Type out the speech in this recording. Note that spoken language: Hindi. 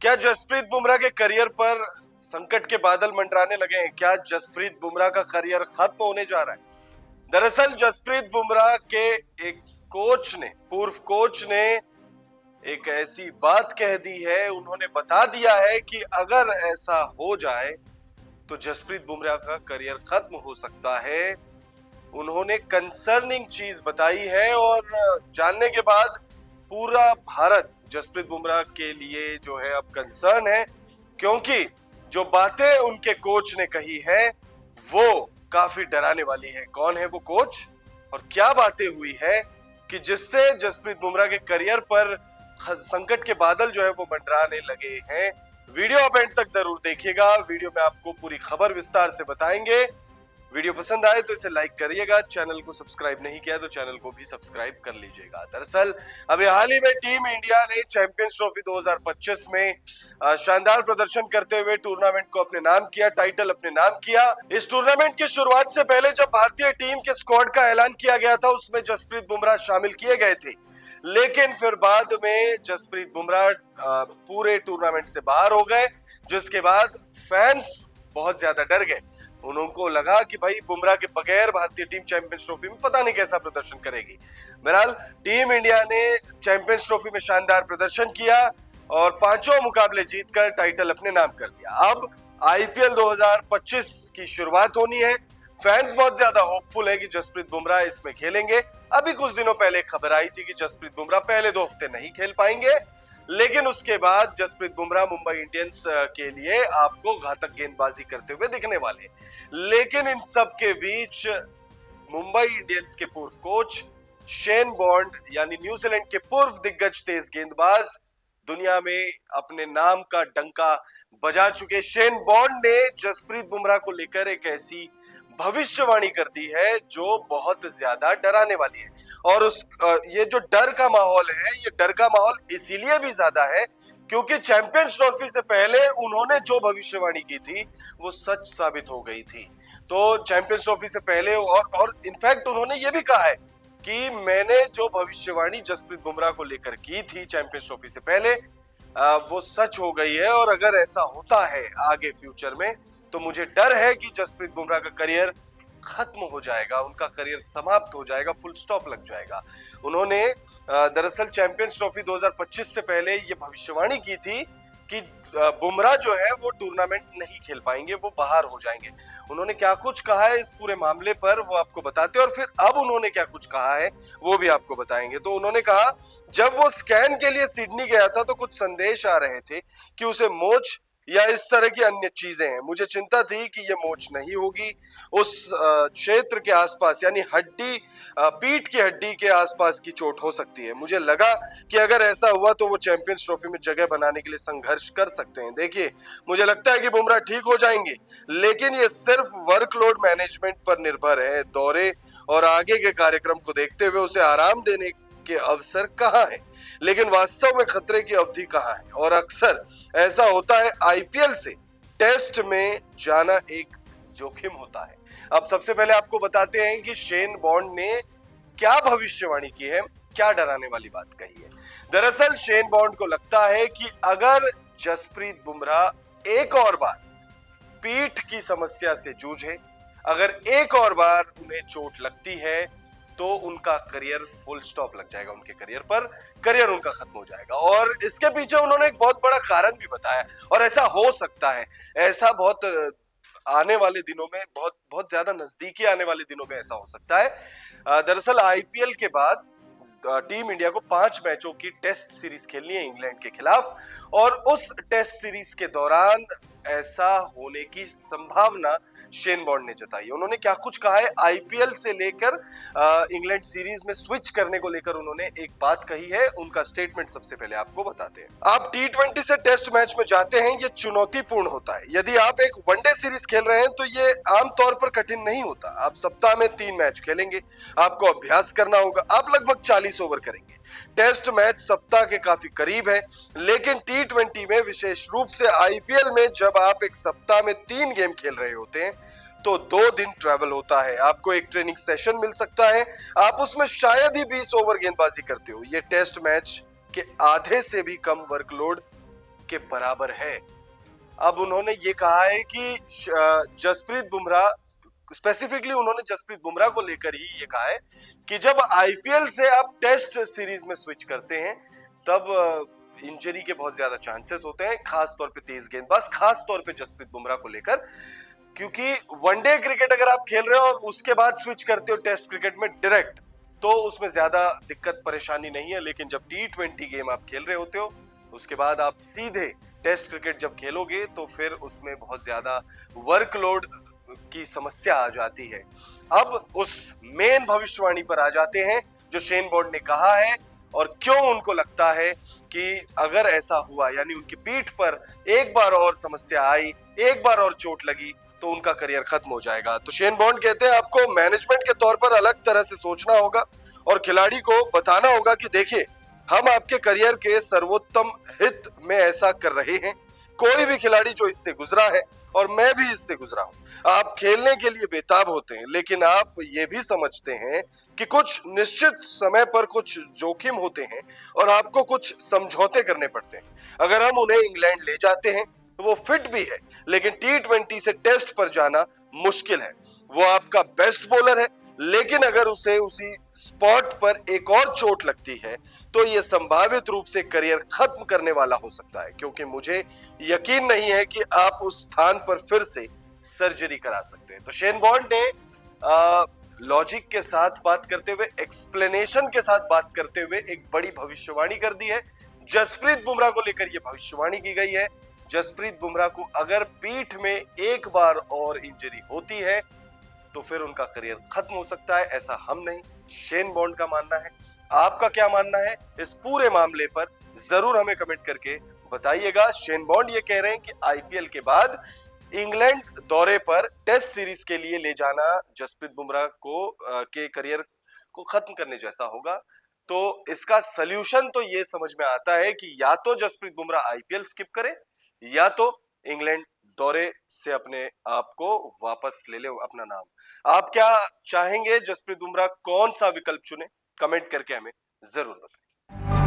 क्या जसप्रीत बुमराह के करियर पर संकट के बादल मंडराने लगे हैं? क्या जसप्रीत बुमराह का करियर खत्म होने जा रहा है? दरअसल जसप्रीत बुमराह के एक पूर्व कोच ने एक ऐसी बात कह दी है, उन्होंने बता दिया है कि अगर ऐसा हो जाए तो जसप्रीत बुमराह का करियर खत्म हो सकता है। उन्होंने कंसर्निंग चीज बताई है और जानने के बाद पूरा भारत जसप्रीत बुमराह के लिए जो है अब कंसर्न है, क्योंकि जो बातें उनके कोच ने कही है वो काफी डराने वाली है। कौन है वो कोच और क्या बातें हुई है कि जिससे जसप्रीत बुमराह के करियर पर संकट के बादल जो है वो मंडराने लगे हैं। वीडियो आप एंड तक जरूर देखिएगा। वीडियो में आपको पूरी खबर विस्तार से बताएंगे। वीडियो पसंद आए तो इसे लाइक करिएगा। चैनल को सब्सक्राइब नहीं किया तो चैनल को भी सब्सक्राइब कर लीजिएगा। दरअसल अभी हाल ही में टीम इंडिया ने चैंपियंस ट्रॉफी 2025 में शानदार प्रदर्शन करते हुए टूर्नामेंट को अपने नाम किया, टाइटल अपने नाम किया। इस टूर्नामेंट की शुरुआत से पहले जब भारतीय टीम के स्क्वाड का ऐलान किया गया था उसमें जसप्रीत बुमराह शामिल किए गए थे, लेकिन फिर बाद में जसप्रीत बुमराह पूरे टूर्नामेंट से बाहर हो गए, जिसके बाद फैंस बहुत ज्यादा डर गए। उनको लगा कि भाई बुमराह के बगैर भारतीय टीम चैंपियंस ट्रॉफी में पता नहीं कैसा प्रदर्शन करेगी। बहरहाल टीम इंडिया ने चैंपियंस ट्रॉफी में शानदार प्रदर्शन किया और पांचों मुकाबले जीतकर टाइटल अपने नाम कर लिया। अब आईपीएल 2025 की शुरुआत होनी है। फैंस बहुत ज्यादा होपफुल है कि जसप्रीत बुमराह इसमें खेलेंगे। अभी कुछ दिनों पहले खबर आई थी कि जसप्रीत बुमराह पहले 2 हफ्ते नहीं खेल पाएंगे, लेकिन उसके बाद जसप्रीत बुमराह मुंबई इंडियंस के लिए आपको घातक गेंदबाजी करते हुए दिखने वाले। लेकिन इन सब के बीच मुंबई इंडियंस के पूर्व कोच शेन बॉन्ड यानी न्यूजीलैंड के पूर्व दिग्गज तेज गेंदबाज दुनिया में अपने नाम का डंका बजा चुके शेन बॉन्ड ने जसप्रीत बुमराह को लेकर एक ऐसी भविष्यवाणी कर दी है जो बहुत ज्यादा डराने वाली है। और ये जो डर का माहौल है, ये डर का माहौल इसीलिए भी ज्यादा है क्योंकि चैंपियंस ट्रॉफी से पहले उन्होंने जो भविष्यवाणी की थी वो सच साबित हो गई थी। तो चैंपियंस ट्रॉफी से पहले और इनफैक्ट उन्होंने ये भी कहा है कि मैंने जो भविष्यवाणी जसप्रीत बुमराह को लेकर की थी चैंपियंस ट्रॉफी से पहले वो सच हो गई है। और अगर ऐसा होता है आगे फ्यूचर में तो मुझे डर है कि जसप्रीत बुमराह का करियर खत्म हो जाएगा, उनका करियर समाप्त हो जाएगा, फुल स्टॉप लग जाएगा। उन्होंने दरअसल चैंपियंस ट्रॉफी 2025 से पहले ये भविष्यवाणी की थी कि बुमराह जो है वो टूर्नामेंट नहीं खेल पाएंगे, वो बाहर हो जाएंगे। उन्होंने क्या कुछ कहा है इस पूरे मामले पर वो आपको बताते हैं और फिर अब उन्होंने क्या कुछ कहा है वो भी आपको बताएंगे। तो उन्होंने कहा जब वो स्कैन के लिए सिडनी गया था तो कुछ संदेश आ रहे थे कि उसे मोच या इस तरह की अन्य चीजें हैं। मुझे चिंता थी कि ये मोच नहीं होगी, उस क्षेत्र के आसपास यानी हड्डी, पीठ की हड्डी के आसपास की चोट हो सकती है। मुझे लगा कि अगर ऐसा हुआ तो वो चैंपियंस ट्रॉफी में जगह बनाने के लिए संघर्ष कर सकते हैं। देखिए, मुझे लगता है कि बुमराह ठीक हो जाएंगे, लेकिन ये सिर्फ वर्कलोड मैनेजमेंट पर निर्भर है। दौरे और आगे के कार्यक्रम को देखते हुए उसे आराम देने के अवसर कहाँ है, लेकिन वास्तव में खतरे की अवधि कहाँ है। और अक्सर ऐसा होता है, आईपीएल से टेस्ट में जाना एक जोखिम होता है। अब सबसे पहले आपको बताते हैं कि शेन बॉन्ड ने क्या भविष्यवाणी की है, क्या डराने वाली बात कही है। दरअसल शेन बॉन्ड को लगता है कि अगर जसप्रीत बुमराह एक और बार पीठ की समस्या से जूझे, अगर एक और बार उन्हें चोट लगती है तो उनका करियर फुल स्टॉप लग जाएगा, उनके करियर पर करियर उनका खत्म हो जाएगा। और इसके पीछे उन्होंने एक बहुत बड़ा कारण भी बताया और ऐसा हो सकता है, ऐसा बहुत आने वाले दिनों में, बहुत बहुत ज्यादा नजदीकी आने वाले दिनों में ऐसा हो सकता है। दरअसल आईपीएल के बाद टीम इंडिया को 5 मैचों की टेस्ट सीरीज खेलनी है इंग्लैंड के खिलाफ और उस टेस्ट सीरीज के दौरान ऐसा होने की संभावना शेन बॉन्ड ने जताई। उन्होंने क्या कुछ कहा है, आईपीएल से लेकर इंग्लैंड सीरीज में स्विच करने को लेकर उन्होंने एक बात कही है। उनका स्टेटमेंट सबसे पहले आपको बताते हैं। आप टी20 से टेस्ट मैच में जाते हैं, ये चुनौतीपूर्ण होता है। यदि आप एक वनडे सीरीज खेल रहे हैं तो ये आमतौर पर कठिन नहीं होता। आप सप्ताह में 3 मैच खेलेंगे, आपको अभ्यास करना होगा, आप लगभग 40 ओवर करेंगे। टेस्ट मैच सप्ताह के काफी करीब है, लेकिन टी20 में, विशेष रूप से आईपीएल में, जब आप एक सप्ताह में 3 गेम खेल रहे होते हैं तो 2 दिन ट्रैवल होता है। आपको एक ट्रेनिंग सेशन मिल सकता है, आप उसमें शायद ही 20 ओवर गेंदबाजी करते हो। ये टेस्ट मैच के आधे से भी कम वर्कलोड के बराबर है। अब उन्होंने ये कहा है कि जसप्रीत बुमराह, स्पेसिफिकली उन्होंने जसप्रीत बुमराह को लेकर ही ये कहा है कि जब आईपीएल से आप टेस्ट सीरीज में स्विच करते हैं तब इंजरी के बहुत ज्यादा चांसेस होते हैं, खास तौर पे तेज गेंदबाज, खास तौर पे जसप्रीत बुमराह को लेकर, क्योंकि वनडे क्रिकेट अगर आप खेल रहे हो और उसके बाद स्विच करते हो टेस्ट क्रिकेट में डायरेक्ट, तो उसमें ज्यादा दिक्कत परेशानी नहीं है। लेकिन जब T20 गेम आप खेल रहे होते हो उसके बाद आप सीधे टेस्ट क्रिकेट जब खेलोगे तो फिर उसमें बहुत ज्यादा वर्कलोड की समस्या आ जाती है। अब उस मेन भविष्यवाणी पर आ जाते हैं जो शेन बॉन्ड ने कहा है और क्यों उनको लगता है कि अगर ऐसा हुआ, यानी उनकी पीठ पर एक बार और समस्या आई, एक बार और चोट लगी, तो उनका करियर खत्म हो जाएगा। तो शेन बॉन्ड कहते हैं आपको मैनेजमेंट के तौर पर अलग तरह से सोचना होगा और खिलाड़ी को बताना होगा कि देखिए, हम आपके करियर के सर्वोत्तम हित में ऐसा कर रहे हैं। कोई भी खिलाड़ी जो इससे गुजरा है और मैं भी इससे गुजरा हूं, आप खेलने के लिए बेताब होते हैं, लेकिन आप ये भी समझते हैं कि कुछ निश्चित समय पर कुछ जोखिम होते हैं और आपको कुछ समझौते करने पड़ते हैं। अगर हम उन्हें इंग्लैंड ले जाते हैं तो वो फिट भी है, लेकिन T20 से टेस्ट पर जाना मुश्किल है। वो आपका बेस्ट बॉलर है, लेकिन अगर उसे उसी स्पॉट पर एक और चोट लगती है तो ये संभावित रूप से करियर खत्म करने वाला हो सकता है, क्योंकि मुझे यकीन नहीं है कि आप उस स्थान पर फिर से सर्जरी करा सकते हैं। तो शेन बॉन्ड ने लॉजिक के साथ बात करते हुए, एक्सप्लेनेशन के साथ बात करते हुए एक बड़ी भविष्यवाणी कर दी है। जसप्रीत बुमराह को लेकर यह भविष्यवाणी की गई है। जसप्रीत बुमराह को अगर पीठ में एक बार और इंजरी होती है तो फिर उनका करियर खत्म हो सकता है। ऐसा हम नहीं, शेन बॉन्ड का मानना है। आपका क्या मानना है इस पूरे मामले पर, जरूर हमें कमेंट करके बताइएगा। शेन बॉन्ड ये कह रहे हैं कि आईपीएल के बाद इंग्लैंड दौरे पर टेस्ट सीरीज के लिए ले जाना जसप्रीत बुमराह को के करियर को खत्म करने जैसा होगा। तो इसका सल्यूशन तो ये समझ में आता है कि या तो जसप्रीत बुमराह आईपीएल स्किप करे, या तो इंग्लैंड दौरे से अपने आप को वापस ले ले अपना नाम। आप क्या चाहेंगे, जसप्रीत बुमराह कौन सा विकल्प चुने? कमेंट करके हमें जरूर बताएं।